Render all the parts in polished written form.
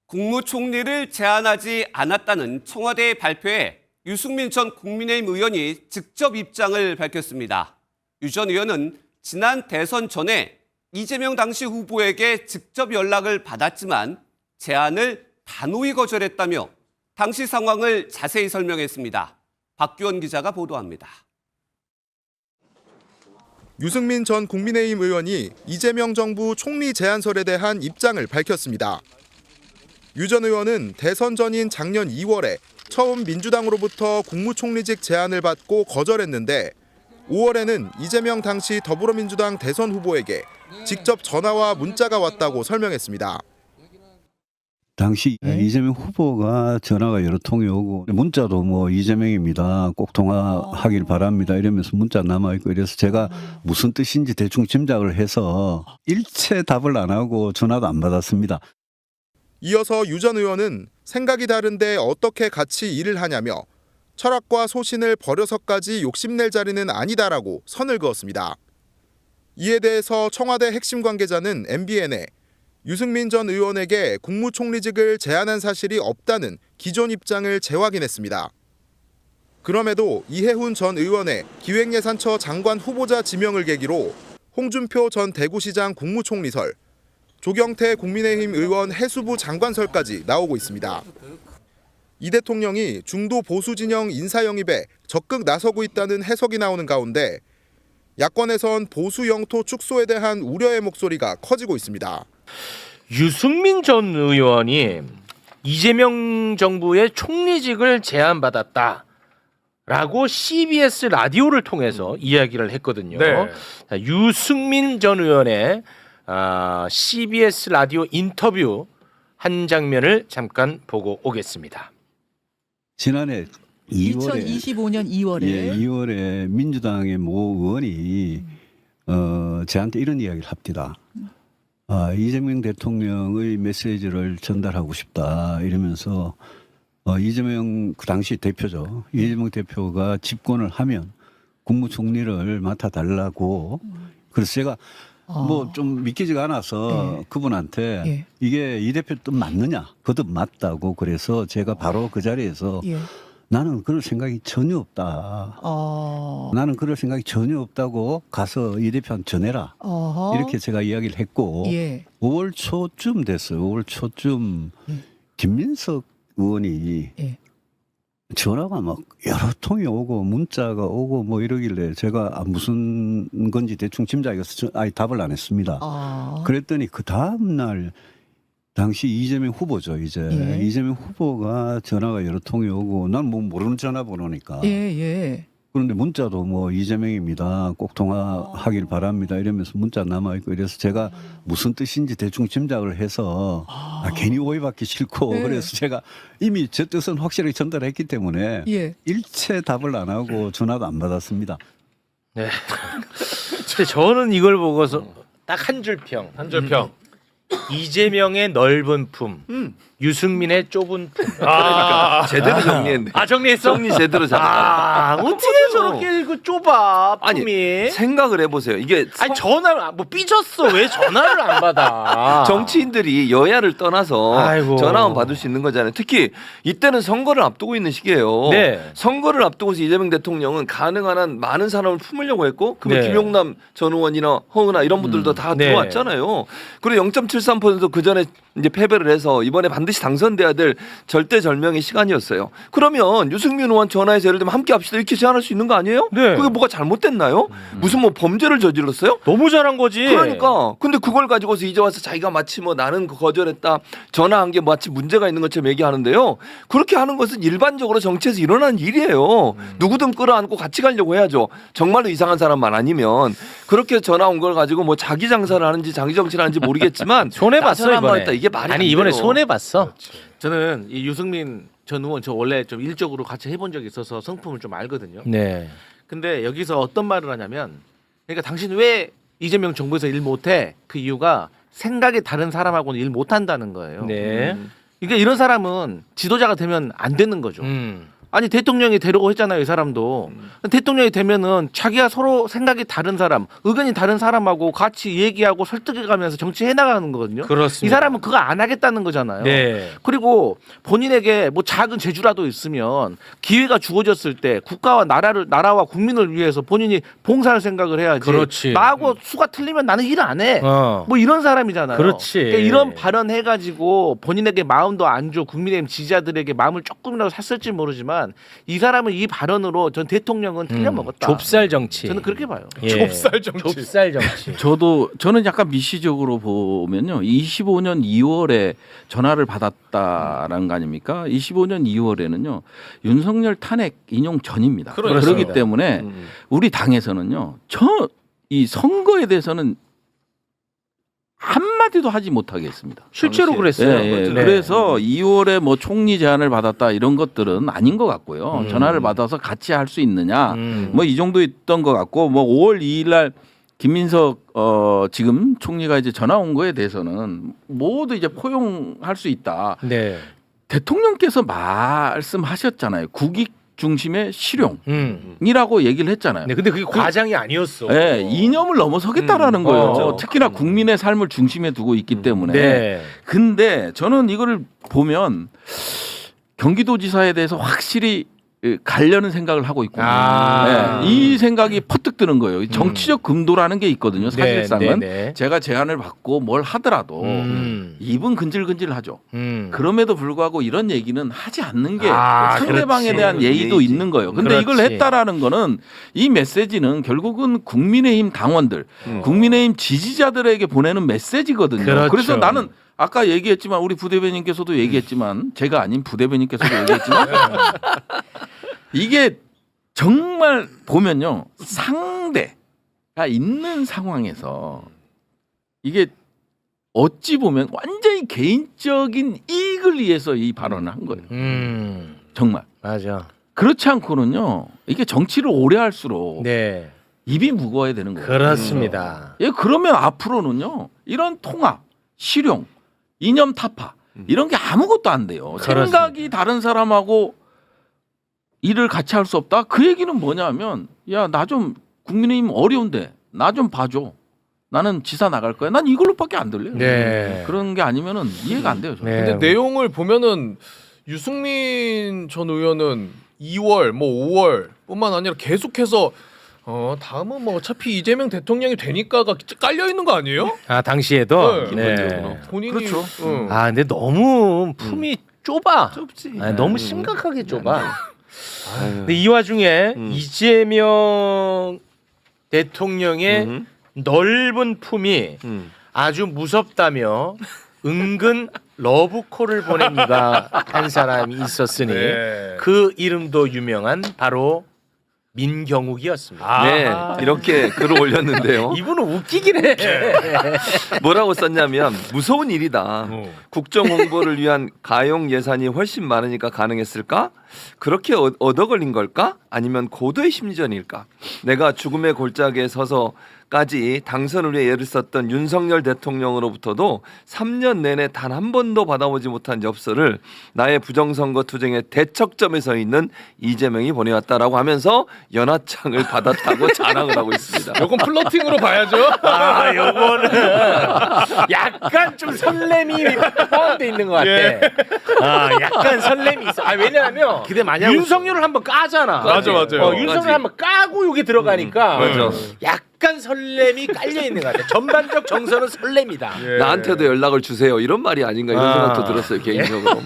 국무총리를 제안하지 않았다는 청와대의 발표에 유승민 전 국민의힘 의원이 직접 입장을 밝혔습니다. 유 전 의원은 지난 대선 전에 이재명 당시 후보에게 직접 연락을 받았지만 제안을 단호히 거절했다며 당시 상황을 자세히 설명했습니다. 박규원 기자가 보도합니다. 유승민 전 국민의힘 의원이 이재명 정부 총리 제안설에 대한 입장을 밝혔습니다. 유 전 의원은 대선 전인 작년 2월에 처음 민주당으로부터 국무총리직 제안을 받고 거절했는데 5월에는 이재명 당시 더불어민주당 대선 후보에게 직접 전화와 문자가 왔다고 설명했습니다. 당시 이재명 후보가 전화가 여러 통이 오고 문자도 뭐 이재명입니다. 꼭 통화하길 바랍니다. 이러면서 문자 남아있고 이래서 제가 무슨 뜻인지 대충 짐작을 해서 일체 답을 안 하고 전화도 안 받았습니다. 이어서 유 전 의원은 생각이 다른데 어떻게 같이 일을 하냐며 철학과 소신을 버려서까지 욕심낼 자리는 아니다라고 선을 그었습니다. 이에 대해서 청와대 핵심 관계자는 MBN에 유승민 전 의원에게 국무총리직을 제안한 사실이 없다는 기존 입장을 재확인했습니다. 그럼에도 이해훈 전 의원의 기획예산처 장관 후보자 지명을 계기로 홍준표 전 대구시장 국무총리설, 조경태 국민의힘 의원 해수부 장관설까지 나오고 있습니다. 이 대통령이 중도 보수 진영 인사 영입에 적극 나서고 있다는 해석이 나오는 가운데 야권에선 보수 영토 축소에 대한 우려의 목소리가 커지고 있습니다. 유승민 전 의원이 이재명 정부의 총리직을 제안받았다라고 CBS 라디오를 통해서 이야기를 했거든요. 네. 자, 유승민 전 의원의 CBS 라디오 인터뷰 한 장면을 잠깐 보고 오겠습니다. 지난해 2월에 2025년 2월에 2월에 민주당의 모 의원이 저한테 이런 이야기를 합니다. 이재명 대통령의 메시지를 전달하고 싶다 이러면서 이재명 그 당시 대표죠. 이재명 대표가 집권을 하면 국무총리를 맡아달라고 그래서 제가 뭐 좀 믿기지가 않아서 그분한테 이게 이 대표 뜻 맞느냐 거듭 맞다고 그래서 제가 바로 그 자리에서 나는 그럴 생각이 전혀 없다. 나는 그럴 생각이 전혀 없다고 가서 이 대표한테 전해라. 이렇게 제가 이야기를 했고 5월 초쯤 됐어요. 5월 초쯤 김민석 의원이 전화가 막 여러 통이 오고 문자가 오고 뭐 이러길래 제가 무슨 건지 대충 짐작해서 아예 답을 안 했습니다. 그랬더니 그 다음 날 당시 이재명 후보죠. 이제 이재명 후보가 전화가 여러 통이 오고 난 뭐 모르는 전화번호니까. 그런데 문자도 뭐 이재명입니다. 꼭 통화하길 바랍니다. 이러면서 문자 남아있고 이래서 제가 무슨 뜻인지 대충 짐작을 해서 괜히 오해받기 싫고 그래서 제가 이미 제 뜻은 확실하게 전달했기 때문에 일체 답을 안 하고 전화도 안 받았습니다. 네. 근데 저는 이걸 보고서 딱 한 줄 평. 이재명의 넓은 품, 유승민의 좁은 품. 제대로 정리했네. 정리했어? 정리 제대로 잘했다. 어떻게 저렇게 그 좁아 품이? 아니 생각을 해보세요. 이게 전화를 뭐 삐졌어. 왜 전화를 안 받아? 정치인들이 여야를 떠나서 아이고. 전화만 받을 수 있는 거잖아요. 특히 이때는 선거를 앞두고 있는 시기예요. 네. 선거를 앞두고서 이재명 대통령은 가능한 한 많은 사람을 품으려고 했고 그러면 네. 김용남 전 의원이나 허은하 이런 분들도 다 들어왔잖아요. 그리고 0.73% 그 전에 이제 패배를 해서 이번에 반드시 당선돼야 될 절대절명의 시간이었어요. 그러면 유승민 의원 전화해서 예를 들면 함께 합시다 이렇게 제안할 수 있는 거 아니에요? 네. 그게 뭐가 잘못됐나요? 무슨 뭐 범죄를 저질렀어요? 너무 잘한 거지. 그러니까 근데 그걸 가지고서 이제 와서 자기가 마치 뭐 나는 거절했다 전화한 게 마치 문제가 있는 것처럼 얘기하는데요. 그렇게 하는 것은 일반적으로 정치에서 일어나는 일이에요. 누구든 끌어안고 같이 가려고 해야죠. 정말로 이상한 사람만 아니면 그렇게 전화 온 걸 가지고 뭐 자기 장사를 하는지 자기 정치를 하는지 모르겠지만 손해 봤어 이번에. 했다. 이게 말이 안 아니 이번에 돼요. 손해 봤어. 저는 이 유승민 전 의원 저 원래 좀 일적으로 같이 해본 적이 있어서 성품을 좀 알거든요. 네. 근데 여기서 어떤 말을 하냐면 그러니까 당신 왜 이재명 정부에서 일 못해? 그 이유가 생각이 다른 사람하고는 일 못한다는 거예요. 네. 그러니까 이런 사람은 지도자가 되면 안 되는 거죠. 아니 대통령이 되려고 했잖아요, 이 사람도. 대통령이 되면은 자기가 서로 생각이 다른 사람, 의견이 다른 사람하고 같이 얘기하고 설득해가면서 정치해 나가는 거거든요. 그렇습니다. 이 사람은 그거 안 하겠다는 거잖아요. 네. 그리고 본인에게 뭐 작은 재주라도 있으면 기회가 주어졌을 때 국가와 나라와 국민을 위해서 본인이 봉사할 생각을 해야지. 그렇지. 나하고 수가 틀리면 나는 일 안 해. 어. 뭐 이런 사람이잖아요. 그렇지. 그러니까 이런 발언 해가지고 본인에게 마음도 안 줘, 국민의힘 지지자들에게 마음을 조금이라도 샀을지 모르지만 이 사람은 이 발언으로 전 대통령은 틀려먹었다. 좁쌀 정치. 저는 그렇게 봐요. 예. 좁쌀 정치. 좁쌀 정치. 저는 약간 미시적으로 보면요. 25년 2월에 전화를 받았다라는 거 아닙니까? 25년 2월에는요. 윤석열 탄핵 인용 전입니다. 그렇습니다. 그렇기 때문에 우리 당에서는요. 이 선거에 대해서는 한마디도 하지 못하게 했습니다. 실제로 그랬어요. 예, 예. 네. 그래서 2월에 뭐 총리 제안을 받았다 이런 것들은 아닌 것 같고요. 전화를 받아서 같이 할 수 있느냐 뭐 이 정도 있던 것 같고 뭐 5월 2일 날 김민석 지금 총리가 이제 전화 온 거에 대해서는 모두 이제 포용할 수 있다. 네. 대통령께서 말씀하셨잖아요. 국익 중심의 실용이라고 얘기를 했잖아요. 네, 근데 그게 과장이 아니었어. 네, 이념을 넘어서겠다라는 거예요. 그렇죠. 특히나 국민의 삶을 중심에 두고 있기 때문에. 네. 근데 저는 이거를 보면 경기도지사에 대해서 확실히 가려는 생각을 하고 있고 아. 네, 이 생각이 퍼뜩 드는 거예요. 정치적 금도라는 게 있거든요. 사실상은 네, 네. 제가 제안을 받고 뭘 하더라도 입은 근질근질하죠. 그럼에도 불구하고 이런 얘기는 하지 않는 게 아, 상대방에 그렇지. 대한 예의도 있는 거예요. 근데 이걸 그렇지. 했다라는 거는 이 메시지는 결국은 국민의힘 당원들, 국민의힘 지지자들에게 보내는 메시지거든요. 그렇죠. 그래서 나는 아까 얘기했지만 우리 부대변인께서도 얘기했지만 제가 아닌 부대변인께서도 얘기했지만 이게 정말 보면요. 상대가 있는 상황에서 이게 어찌 보면 완전히 개인적인 이익을 위해서 이 발언을 한 거예요. 정말. 맞아. 그렇지 않고는요. 이게 정치를 오래 할수록 네. 입이 무거워야 되는 거예요. 그렇습니다. 예, 그러면 앞으로는요. 이런 통합, 실용, 이념 타파 이런 게 아무것도 안 돼요. 그렇습니다. 생각이 다른 사람하고 일을 같이 할 수 없다. 그 얘기는 뭐냐면 야, 나 좀 국민의힘 어려운데 나 좀 봐줘. 나는 지사 나갈 거야. 난 이걸로밖에 안 들려요. 네. 그런 게 아니면은 이해가 안 돼요. 저는. 네. 근데 내용을 보면은 유승민 전 의원은 2월 뭐 5월뿐만 아니라 계속해서 다음은 뭐 어차피 이재명 대통령이 되니까가 깔려 있는 거 아니에요? 아, 당시에도. 네. 네. 본인이 그렇죠. 아, 근데 너무 품이 좁아. 좁지. 아, 너무 심각하게 좁아. 근데 이 와중에 이재명 대통령의 넓은 품이 아주 무섭다며 은근 러브콜을 보낸 이가 한 사람이 있었으니 네. 그 이름도 유명한 바로 민경욱이었습니다. 네, 이렇게 글을 올렸는데요. 이분은 웃기긴 해. 뭐라고 썼냐면 무서운 일이다. 국정 홍보를 위한 가용 예산이 훨씬 많으니까 가능했을까? 그렇게 얻어 걸린 걸까? 아니면 고도의 심리전일까? 내가 죽음의 골짜기에 서서까지 당선을 위해 애를 썼던 윤석열 대통령으로부터도 3년 내내 단 한 번도 받아보지 못한 엽서를 나의 부정선거 투쟁의 대척점에 서 있는 이재명이 보내왔다라고 하면서 연하장을 받았다고 자랑을 하고 있습니다. 이건 플러팅으로 봐야죠. 아, 요거는 약간 좀 설렘이 포함되어 있는 것 같아. 아, 약간 설렘이 있어. 아, 왜냐하면 기대 많이 하고 윤석열을 한번 까잖아. 맞아, 맞아요. 윤석열 맞지. 한번 까고 여기 들어가니까 맞아. 약간 설렘이 깔려 있는 것 같아. 전반적 정서는 설렘이다. 나한테도 연락을 주세요. 이런 말이 아닌가 이런 생각도 들었어요 개인적으로.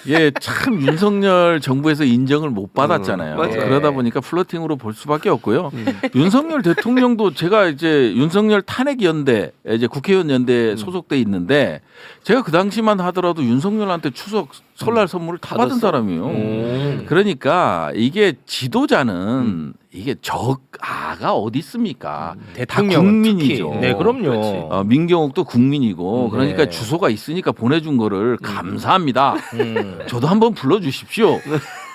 예, 참 윤석열 정부에서 인정을 못 받았잖아요. 맞아요. 그러다 보니까 플러팅으로 볼 수밖에 없고요. 윤석열 대통령도 제가 이제 윤석열 탄핵 연대 이제 국회의원 연대에 소속돼 있는데 제가 그 당시만 하더라도 윤석열한테 추석 설날 선물을 다 받은 사람이에요. 그러니까 이게 지도자는 이게 적아가 어디 있습니까? 다 대통령은 국민이죠. 특히. 네, 그럼요. 민경욱도 국민이고 그러니까 네. 주소가 있으니까 보내준 거를 감사합니다. 저도 한번 불러주십시오.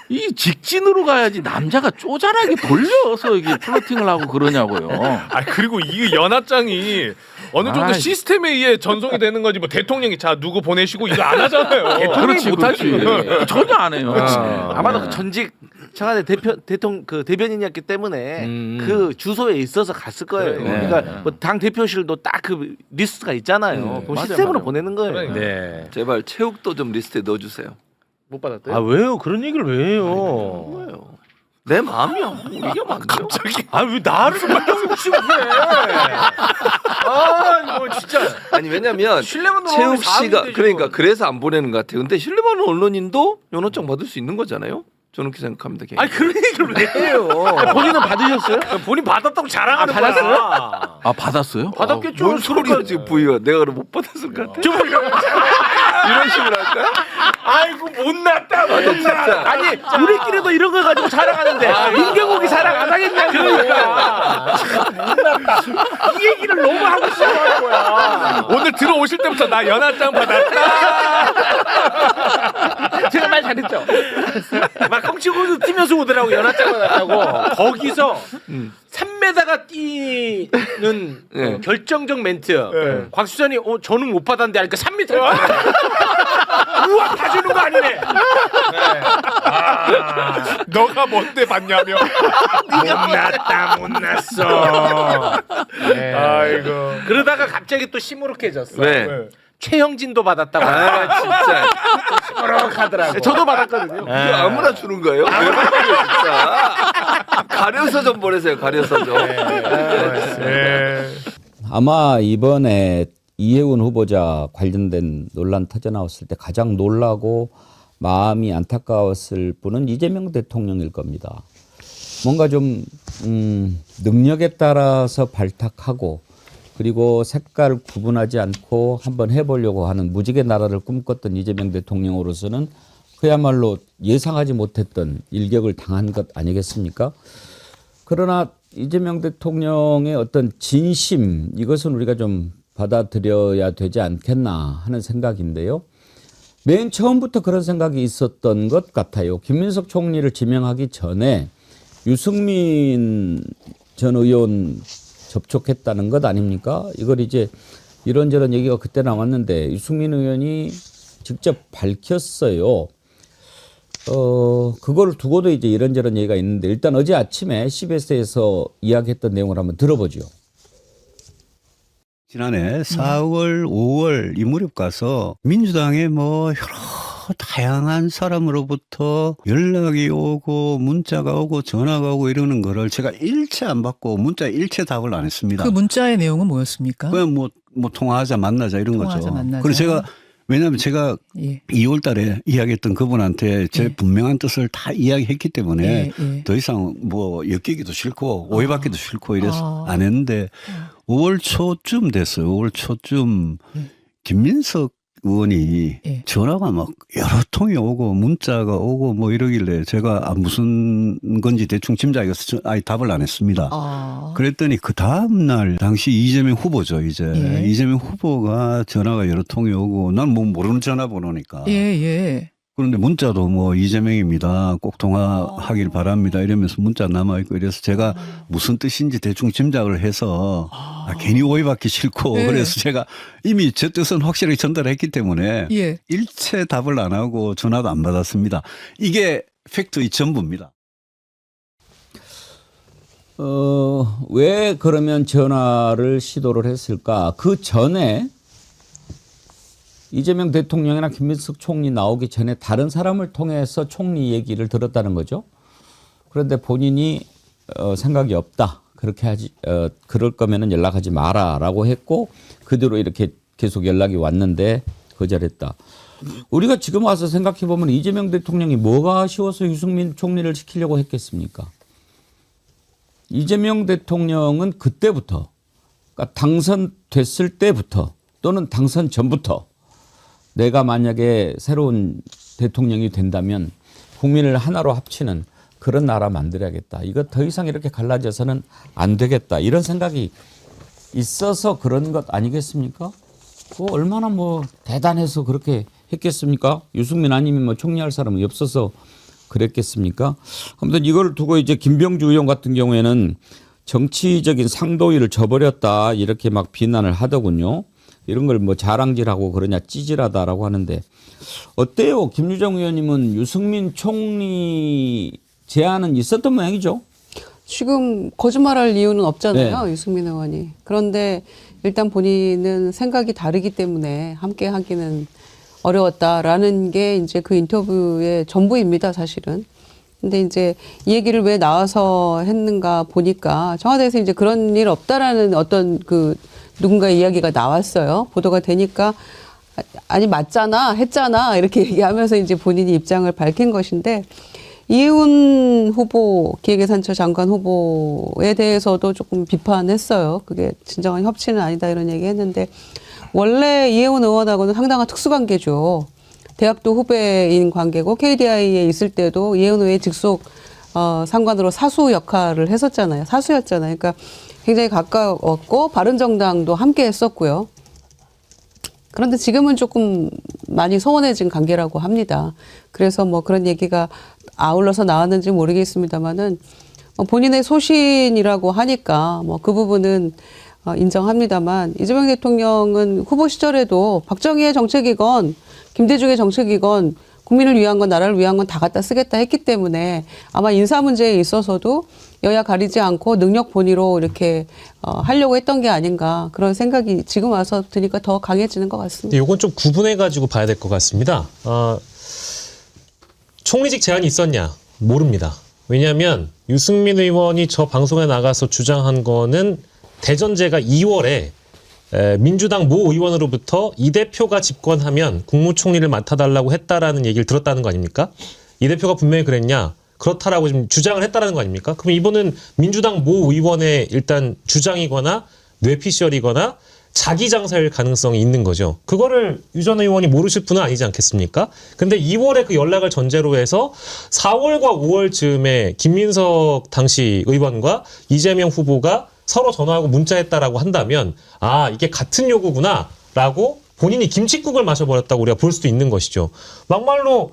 이 직진으로 가야지 남자가 쪼잔하게 돌려서 이게 플러팅을 하고 그러냐고요. 아 그리고 이 연하장이 어느 정도 아이. 시스템에 의해 전송이 되는 거지 뭐 대통령이 자 누구 보내시고 이거 안 하잖아요. 그렇지, 못하지. 그렇지. 전혀 안 해요. 아마도 그 전직 청와대 대통령 그 대변인이었기 때문에 그 주소에 있어서 갔을 거예요. 그래. 그러니까 뭐 당 대표실도 딱 그 리스트가 있잖아요. 그 맞아요, 시스템으로 맞아요. 보내는 거예요. 그러니까. 네. 제발 체육도 좀 리스트에 넣어주세요. 못 받았대요? 아 왜요? 그런 얘기를 왜 해요? 뭐예요? 내 마음이야. 이게 맞죠? 갑자기. 아 왜 나를 신경 쓰고 그래? 아 이거 진짜. 아니 왜냐면 신뢰만 최욱 씨가 그러니까 그래서 안 보내는 것 같아요. 근데 신뢰받는 언론인도 연호장 받을 수 있는 거잖아요. 저는 그렇게 생각합니다. 개인적으로. 아니 그런 얘기를 왜 해요? 본인은 받으셨어요? 본인 받았다고 자랑하는 거야. 받았어요? 아 받았어요? 받았겠죠. 뭔 소리야 지금 부위가 내가 그럼 못 받았을 것 같아. 이런 식으로 할까요? 아이고 못났다 진짜. 아니 우리끼리도 이런 거 가지고 자랑하는데 민경욱이 자랑 안 하겠냐고. 그러니까 이 얘기를 너무 하고 싶어하는 거야. 오늘 들어오실 때부터 나 연하장 받았다. 제가 말 잘했죠. 막 껑치고 뛰면서 오더라고 연하장 받았다고. 거기서 3m가 뛰는 네. 결정적 멘트. 네. 곽수전이 저는 못 받았는데 하니까 3m. 우와 다 주는 거 아니네. 네. 너가 뭔데 받냐며. 못났다 못났어. 네. 아이고. 그러다가 갑자기 또 시무룩해졌어. 왜? 네. 최형진도 받았다고. 아 진짜. 시무룩하더라고. 저도 받았거든요. 이거 아무나 주는 거예요? 왜 그래요, 진짜. 가려서 좀 보내세요. 가려서 좀. 네. 아마 이번에 이해운 후보자 관련된 논란 터져 나왔을 때 가장 놀라고 마음이 안타까웠을 분은 이재명 대통령일 겁니다. 뭔가 좀 능력에 따라서 발탁하고 그리고 색깔 구분하지 않고 한번 해보려고 하는 무지개 나라를 꿈꿨던 이재명 대통령으로서는 그야말로 예상하지 못했던 일격을 당한 것 아니겠습니까? 그러나 이재명 대통령의 어떤 진심 이것은 우리가 좀 받아들여야 되지 않겠나 하는 생각인데요. 맨 처음부터 그런 생각이 있었던 것 같아요. 김민석 총리를 지명하기 전에 유승민 전 의원 접촉했다는 것 아닙니까? 이걸 이제 이런저런 얘기가 그때 나왔는데 유승민 의원이 직접 밝혔어요. 그걸 두고도 이제 이런저런 얘기가 있는데 일단 어제 아침에 CBS에서 이야기했던 내용을 한번 들어보죠. 지난해 4월, 5월 이 무렵 가서 민주당의 뭐 여러 다양한 사람으로부터 연락이 오고 문자가 오고 전화가 오고 이러는 거를 제가 일체 안 받고 문자 일체 답을 안 했습니다. 그 문자의 내용은 뭐였습니까? 그냥 뭐 통화하자 만나자 이런 통화하자, 거죠. 만나자. 그래서 제가 왜냐하면 제가 예. 2월 달에 이야기했던 그분한테 제 예. 분명한 뜻을 다 이야기했기 때문에 예, 예. 더 이상 뭐 엮이기도 싫고 오해받기도 싫고 이래서 아. 안 했는데 5월 초쯤 됐어요. 5월 초쯤 김민석 의원이 예. 전화가 막 여러 통이 오고 문자가 오고 뭐 이러길래 제가 무슨 건지 대충 짐작해서 아예 답을 안 했습니다. 아. 그랬더니 그 다음날 당시 이재명 후보죠. 이제 예. 이재명 후보가 전화가 여러 통이 오고 난 뭐 모르는 전화번호니까. 예, 예. 그런데 문자도 뭐 이재명입니다. 꼭 통화하길 바랍니다. 이러면서 문자 남아있고 이래서 제가 무슨 뜻인지 대충 짐작을 해서 괜히 오해받기 싫고 네. 그래서 제가 이미 제 뜻은 확실하게 전달했기 때문에 예. 일체 답을 안 하고 전화도 안 받았습니다. 이게 팩트의 전부입니다. 왜 그러면 전화를 시도를 했을까? 그 전에 이재명 대통령이나 김민석 총리 나오기 전에 다른 사람을 통해서 총리 얘기를 들었다는 거죠. 그런데 본인이 생각이 없다. 그렇게 그럴 거면은 연락하지 마라라고 했고 그대로 이렇게 계속 연락이 왔는데 거절했다. 우리가 지금 와서 생각해 보면 이재명 대통령이 뭐가 아쉬워서 유승민 총리를 시키려고 했겠습니까? 이재명 대통령은 그때부터 그러니까 당선됐을 때부터 또는 당선 전부터 내가 만약에 새로운 대통령이 된다면 국민을 하나로 합치는 그런 나라 만들어야겠다. 이거 더 이상 이렇게 갈라져서는 안 되겠다. 이런 생각이 있어서 그런 것 아니겠습니까? 그 얼마나 뭐 대단해서 그렇게 했겠습니까? 유승민 아니면 뭐 총리할 사람이 없어서 그랬겠습니까? 아무튼 이걸 두고 이제 김병주 의원 같은 경우에는 정치적인 상도위를 저버렸다 이렇게 막 비난을 하더군요. 이런 걸 뭐 자랑질하고 그러냐 찌질하다라고 하는데 어때요? 김유정 의원님은 유승민 총리 제안은 있었던 모양이죠? 지금 거짓말할 이유는 없잖아요. 유승민 의원이. 그런데 일단 본인은 생각이 다르기 때문에 함께 하기는 어려웠다라는 게 이제 그 인터뷰의 전부입니다, 사실은. 근데 이제 이 얘기를 왜 나와서 했는가 보니까 청와대에서 이제 그런 일 없다라는 어떤 그 누군가의 이야기가 나왔어요. 보도가 되니까 아니 맞잖아, 했잖아 이렇게 얘기하면서 이제 본인이 입장을 밝힌 것인데 이혜훈 후보 기획예산처 장관 후보에 대해서도 조금 비판했어요. 그게 진정한 협치는 아니다 이런 얘기했는데 원래 이혜훈 의원하고는 상당한 특수관계죠. 대학도 후배인 관계고 KDI에 있을 때도 이혜훈 의원의 직속 상관으로 사수 역할을 했었잖아요. 사수였잖아요. 그러니까 굉장히 가까웠고 바른정당도 함께 했었고요. 그런데 지금은 조금 많이 소원해진 관계라고 합니다. 그래서 뭐 그런 얘기가 아울러서 나왔는지 모르겠습니다만은 본인의 소신이라고 하니까 뭐 그 부분은 인정합니다만 이재명 대통령은 후보 시절에도 박정희의 정책이건 김대중의 정책이건 국민을 위한 건 나라를 위한 건 다 갖다 쓰겠다 했기 때문에 아마 인사 문제에 있어서도 여야 가리지 않고 능력 본위로 이렇게 하려고 했던 게 아닌가 그런 생각이 지금 와서 드니까 더 강해지는 것 같습니다. 이건 좀 구분해가지고 봐야 될 것 같습니다. 총리직 제안이 있었냐? 모릅니다. 왜냐하면 유승민 의원이 저 방송에 나가서 주장한 거는 대전제가 2월에 민주당 모 의원으로부터 이 대표가 집권하면 국무총리를 맡아달라고 했다라는 얘기를 들었다는 거 아닙니까? 이 대표가 분명히 그랬냐? 그렇다라고 지금 주장을 했다라는 거 아닙니까? 그럼 이분은 민주당 모 의원의 일단 주장이거나 뇌피셜이거나 자기 장사일 가능성이 있는 거죠. 그거를 유 전 의원이 모르실 분은 아니지 않겠습니까? 근데 2월에 그 연락을 전제로 해서 4월과 5월 즈음에 김민석 당시 의원과 이재명 후보가 서로 전화하고 문자했다라고 한다면 아 이게 같은 요구구나라고 본인이 김칫국을 마셔버렸다고 우리가 볼 수도 있는 것이죠. 막말로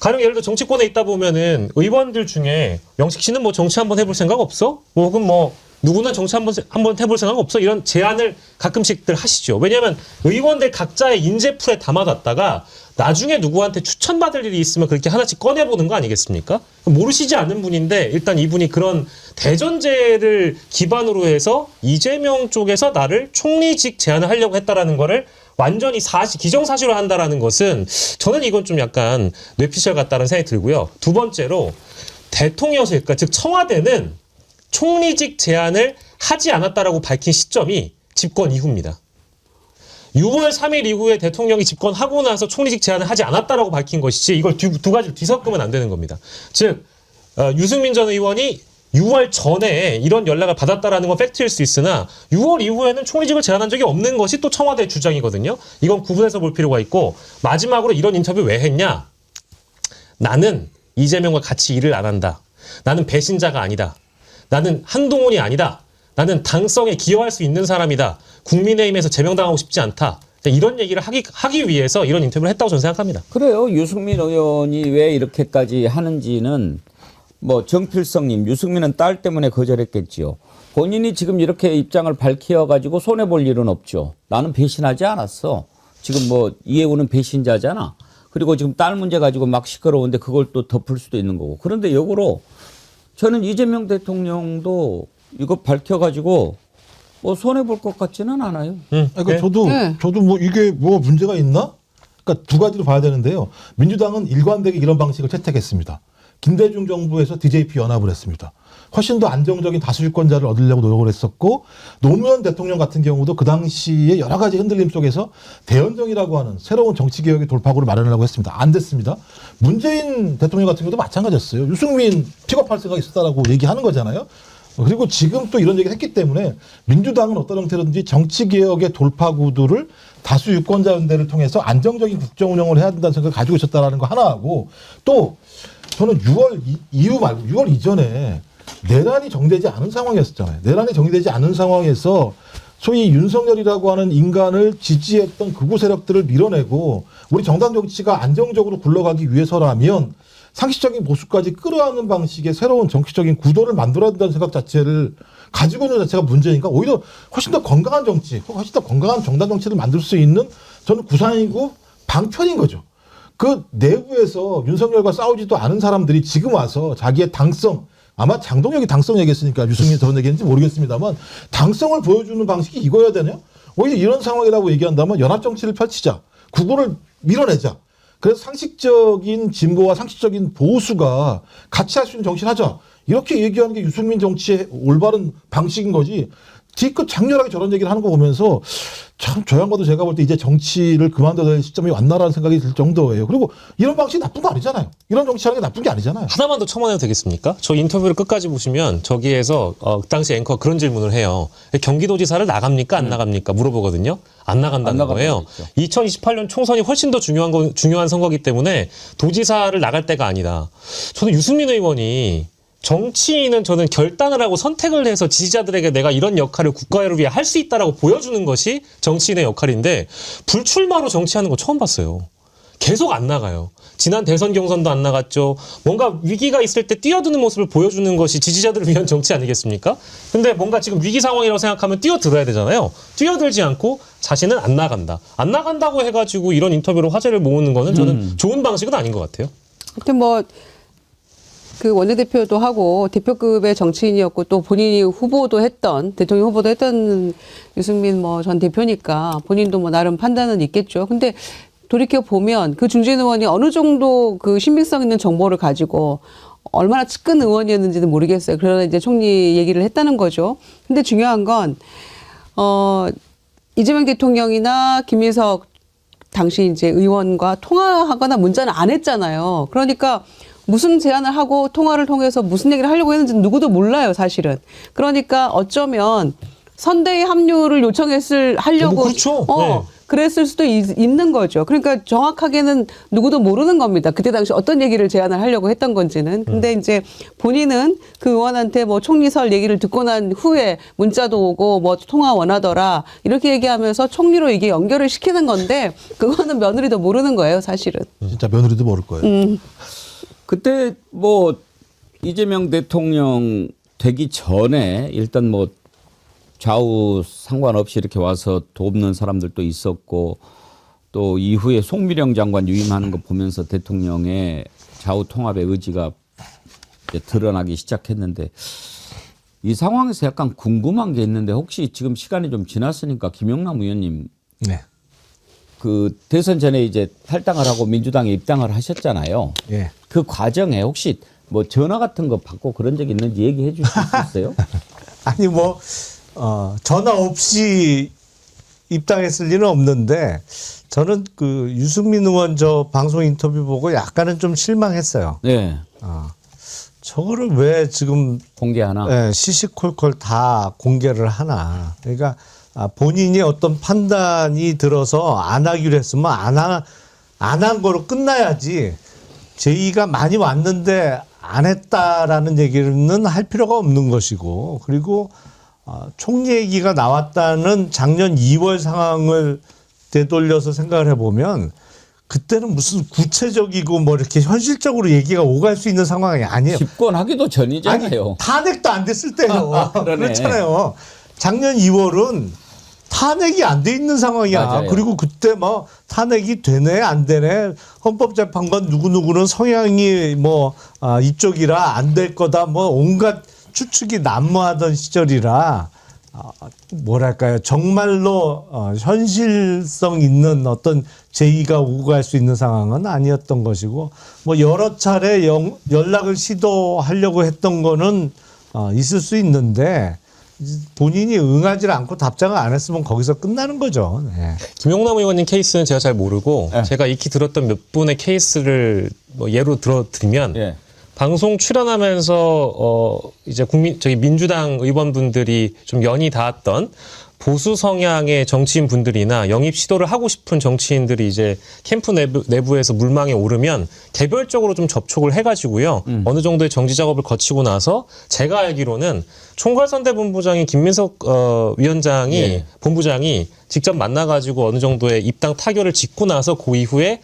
가령 예를 들어 정치권에 있다 보면은 의원들 중에 영식 씨는 뭐 정치 한번 해볼 생각 없어? 뭐 혹은 뭐 누구는 정치 한번 해볼 생각 없어? 이런 제안을 가끔씩들 하시죠. 왜냐하면 의원들 각자의 인재풀에 담아놨다가 나중에 누구한테 추천받을 일이 있으면 그렇게 하나씩 꺼내보는 거 아니겠습니까? 모르시지 않는 분인데 일단 이분이 그런 대전제를 기반으로 해서 이재명 쪽에서 나를 총리직 제안을 하려고 했다라는 거를 완전히 기정사실화 한다라는 것은 저는 이건 좀 약간 뇌피셜 같다는 생각이 들고요. 두 번째로 대통령실, 그러니까 즉 청와대는 총리직 제안을 하지 않았다라고 밝힌 시점이 집권 이후입니다. 6월 3일 이후에 대통령이 집권하고 나서 총리직 제안을 하지 않았다라고 밝힌 것이지 이걸 두 가지로 뒤섞으면 안 되는 겁니다. 즉 유승민 전 의원이 6월 전에 이런 연락을 받았다라는 건 팩트일 수 있으나 6월 이후에는 총리직을 제안한 적이 없는 것이 또 청와대의 주장이거든요. 이건 구분해서 볼 필요가 있고 마지막으로 이런 인터뷰 왜 했냐? 나는 이재명과 같이 일을 안 한다. 나는 배신자가 아니다. 나는 한동훈이 아니다. 나는 당성에 기여할 수 있는 사람이다. 국민의힘에서 제명당하고 싶지 않다. 이런 얘기를 하기 위해서 이런 인터뷰를 했다고 저는 생각합니다. 그래요. 유승민 의원이 왜 이렇게까지 하는지는 뭐 정필성님, 유승민은 딸 때문에 거절했겠지요. 본인이 지금 이렇게 입장을 밝혀가지고 손해볼 일은 없죠. 나는 배신하지 않았어. 지금 뭐 이혜훈은 배신자잖아. 그리고 지금 딸 문제 가지고 막 시끄러운데 그걸 또 덮을 수도 있는 거고. 그런데 역으로 저는 이재명 대통령도 이거 밝혀가지고 뭐 손해볼 것 같지는 않아요. 그러니까 저도 뭐 이게 뭐 문제가 있나? 그러니까 두 가지로 봐야 되는데요. 민주당은 일관되게 이런 방식을 채택했습니다. 김대중 정부에서 DJP 연합을 했습니다. 훨씬 더 안정적인 다수유권자를 얻으려고 노력을 했었고 노무현 대통령 같은 경우도 그 당시에 여러 가지 흔들림 속에서 대연정이라고 하는 새로운 정치개혁의 돌파구를 마련하려고 했습니다. 안 됐습니다. 문재인 대통령 같은 경우도 마찬가지였어요. 유승민 픽업할 생각이 있었다라고 얘기하는 거잖아요. 그리고 지금 또 이런 얘기를 했기 때문에 민주당은 어떤 형태로든지 정치개혁의 돌파구들을 다수 유권자 연대를 통해서 안정적인 국정 운영을 해야 된다는 생각을 가지고 있었다는 거 하나하고 또 저는 6월 이후 말고 6월 이전에 내란이 정되지 않은 상황이었잖아요. 내란이 정되지 않은 상황에서 소위 윤석열이라고 하는 인간을 지지했던 극우 세력들을 밀어내고 우리 정당 정치가 안정적으로 굴러가기 위해서라면 상식적인 보수까지 끌어안는 방식의 새로운 정치적인 구도를 만들어야 된다는 생각 자체를 가지고 있는 자체가 문제니까 오히려 훨씬 더 건강한 정치, 훨씬 더 건강한 정당 정치를 만들 수 있는 저는 구상이고 방편인 거죠. 그 내부에서 윤석열과 싸우지도 않은 사람들이 지금 와서 자기의 당성, 아마 장동혁이 당성 얘기했으니까 유승민 전 얘기했는지 모르겠습니다만 당성을 보여주는 방식이 이거여야 되나요? 오히려 이런 상황이라고 얘기한다면 연합정치를 펼치자. 국고를 밀어내자. 그래서 상식적인 진보와 상식적인 보수가 같이 할 수 있는 정치를 하자. 이렇게 얘기하는 게 유승민 정치의 올바른 방식인 거지. 뒤끝 장렬하게 저런 얘기를 하는 거 보면서 참 저 양반도 제가 볼 때 이제 정치를 그만둬야 될 시점이 왔나라는 생각이 들 정도예요. 그리고 이런 방식이 나쁜 거 아니잖아요. 이런 정치하는 게 나쁜 게 아니잖아요. 하나만 더 첨언해도 되겠습니까? 저 인터뷰를 끝까지 보시면 저기에서 그 당시 앵커가 그런 질문을 해요. 경기도지사를 나갑니까? 안 나갑니까? 물어보거든요. 안 나간다는 거예요. 2028년 총선이 훨씬 더 중요한 선거이기 때문에 도지사를 나갈 때가 아니다. 저는 유승민 의원이 정치인은 저는 결단을 하고 선택을 해서 지지자들에게 내가 이런 역할을 국가를 위해 할 수 있다라고 보여주는 것이 정치인의 역할인데 불출마로 정치하는 거 처음 봤어요. 계속 안 나가요. 지난 대선 경선도 안 나갔죠. 뭔가 위기가 있을 때 뛰어드는 모습을 보여주는 것이 지지자들을 위한 정치 아니겠습니까? 근데 뭔가 지금 위기 상황이라고 생각하면 뛰어들어야 되잖아요. 뛰어들지 않고 자신은 안 나간다. 안 나간다고 해가지고 이런 인터뷰로 화제를 모으는 거는 저는 좋은 방식은 아닌 것 같아요. 하여튼 뭐 그 원내대표도 하고 대표급의 정치인이었고 또 본인이 후보도 했던 대통령 후보도 했던 유승민 뭐 전 대표니까 본인도 뭐 나름 판단은 있겠죠. 근데 돌이켜 보면 그 중진 의원이 어느 정도 그 신빙성 있는 정보를 가지고 얼마나 측근 의원이었는지는 모르겠어요. 그러나 이제 총리 얘기를 했다는 거죠. 근데 중요한 건 이재명 대통령이나 김민석 당시 이제 의원과 통화하거나 문자는 안 했잖아요. 그러니까 무슨 제안을 하고 통화를 통해서 무슨 얘기를 하려고 했는지는 누구도 몰라요, 사실은. 그러니까 어쩌면 선대위 합류를 하려고 그렇죠. 네. 그랬을 수도 있는 거죠. 그러니까 정확하게는 누구도 모르는 겁니다. 그때 당시 어떤 얘기를 제안을 하려고 했던 건지는. 근데 이제 본인은 그 의원한테 뭐 총리설 얘기를 듣고 난 후에 문자도 오고 뭐 통화 원하더라 이렇게 얘기하면서 총리로 이게 연결을 시키는 건데 그거는 며느리도 모르는 거예요, 사실은. 진짜 며느리도 모를 거예요. 그때 뭐 이재명 대통령 되기 전에 일단 뭐 좌우 상관없이 이렇게 와서 돕는 사람들도 있었고 또 이후에 송미령 장관 유임하는 거 보면서 대통령의 좌우 통합의 의지가 이제 드러나기 시작했는데 이 상황에서 약간 궁금한 게 있는데 혹시 지금 시간이 좀 지났으니까 김영남 의원님 네. 그 대선 전에 이제 탈당을 하고 민주당에 입당을 하셨잖아요. 예. 그 과정에 혹시 뭐 전화 같은 거 받고 그런 적 있는지 얘기해 주실 수 있어요? 아니 뭐 전화 없이 입당했을 리는 없는데 저는 그 유승민 의원 저 방송 인터뷰 보고 약간은 좀 실망했어요. 네. 저거를 왜 지금 공개하나? 네, 시시콜콜 다 공개를 하나. 그러니까 본인이 어떤 판단이 들어서 안 하기로 했으면 안 한 거로 끝나야지. 제의가 많이 왔는데 안 했다라는 얘기는 할 필요가 없는 것이고, 그리고 총리 얘기가 나왔다는 작년 2월 상황을 되돌려서 생각을 해보면 그때는 무슨 구체적이고 뭐 이렇게 현실적으로 얘기가 오갈 수 있는 상황이 아니에요. 집권하기도 전이잖아요. 아니, 탄핵도 안 됐을 때요. 그러네. 그렇잖아요. 작년 2월은 탄핵이 안 돼 있는 상황이야. 맞아요. 그리고 그때 뭐 탄핵이 되네 안 되네 헌법재판관 누구누구는 성향이 뭐 이쪽이라 안 될 거다 뭐 온갖 추측이 난무하던 시절이라 뭐랄까요 정말로 현실성 있는 어떤 제의가 오고 갈 수 있는 상황은 아니었던 것이고 뭐 여러 차례 연락을 시도하려고 했던 거는 있을 수 있는데 본인이 응하지 않고 답장을 안 했으면 거기서 끝나는 거죠. 네. 김용남 의원님 케이스는 제가 잘 모르고 제가 익히 들었던 몇 분의 케이스를 뭐 예로 들어드리면 방송 출연하면서 이제 민주당 의원분들이 좀 연이 닿았던 보수 성향의 정치인 분들이나 영입 시도를 하고 싶은 정치인들이 이제 캠프 내부에서 물망에 오르면 개별적으로 좀 접촉을 해가지고요. 어느 정도의 정지 작업을 거치고 나서 제가 알기로는 총괄선대본부장인 김민석 위원장이 본부장이 직접 만나가지고 어느 정도의 입당 타결을 짓고 나서 그 이후에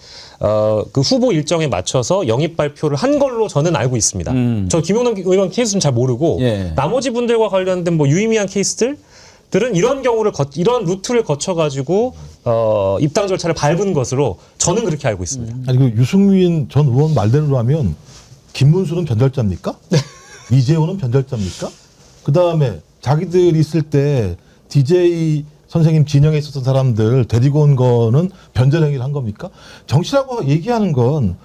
그 후보 일정에 맞춰서 영입 발표를 한 걸로 저는 알고 있습니다. 저 김용남 의원 케이스는 잘 모르고 나머지 분들과 관련된 뭐 유의미한 케이스들은 이런 경우를 이런 루트를 거쳐가지고 입당 절차를 밟은 것으로 저는 그렇게 알고 있습니다. 아니 그 유승민 전 의원 말대로 하면 김문수는 변절자입니까? 이재호는 변절자입니까? 그 다음에 자기들 있을 때 DJ 선생님 진영에 있었던 사람들 데리고 온 거는 변절 행위를 한 겁니까? 정치라고 얘기하는 건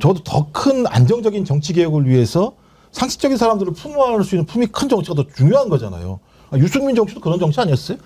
적어도 더 큰 안정적인 정치 개혁을 위해서 상식적인 사람들을 품어할 수 있는 품이 큰 정치가 더 중요한 거잖아요. 유승민 정치도 그런 정치 아니었어요?